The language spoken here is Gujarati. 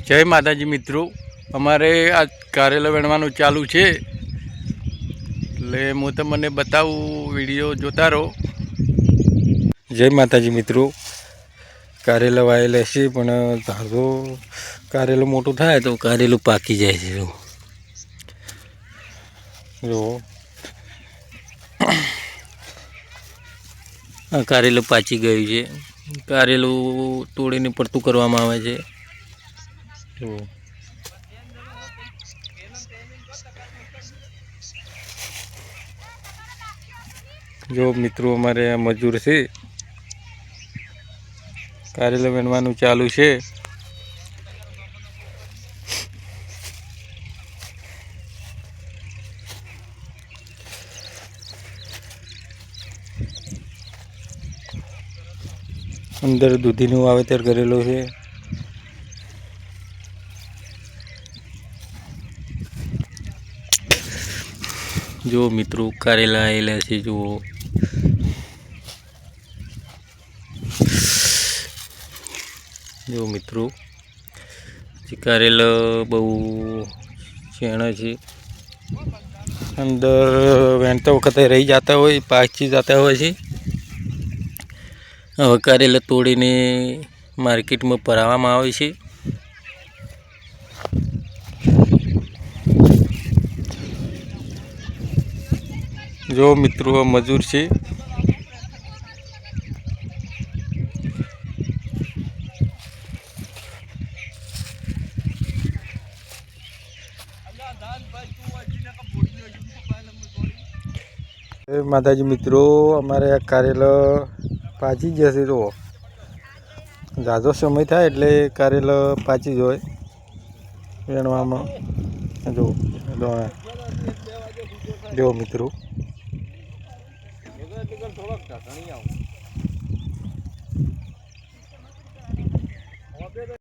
જય માતાજી મિત્રો, અમારે આ કારેલા વેણવાનું ચાલુ છે એટલે હું તમને બતાવું, વિડીયો જોતા રહો। જય માતાજી મિત્રો, કારેલા વાયેલા છે પણ ધારો કારેલું મોટું થાય તો કારેલું પાકી જાય છે। જો આ કારેલું પાચી ગયું છે, કારેલું તોડીને પડતું કરવામાં આવે છે। જો મિત્રો, અમારે આ મજૂર છે, કારેલા વીણવાનું ચાલુ છે। અંદર દૂધીનું વાવેતર કરેલું છે। જો મિત્રો, કારેલા આવેલા છે, જુઓ। જો મિત્રો, કારેલા બહુ છેણા છે, અંદર વેણતા વખતે રહી જતા હોય, પાકી જતા હોય છે। હવે કારેલા તોડીને માર્કેટમાં ભરાવામાં આવે છે। જો મિત્રો, મજૂર છે, માતાજી મિત્રો, અમારે કારેલા પાચી જશે। તો ઝાઝો સમય થાય એટલે કારેલા પાચી જ હોય વેણવામાં। જો મિત્રો,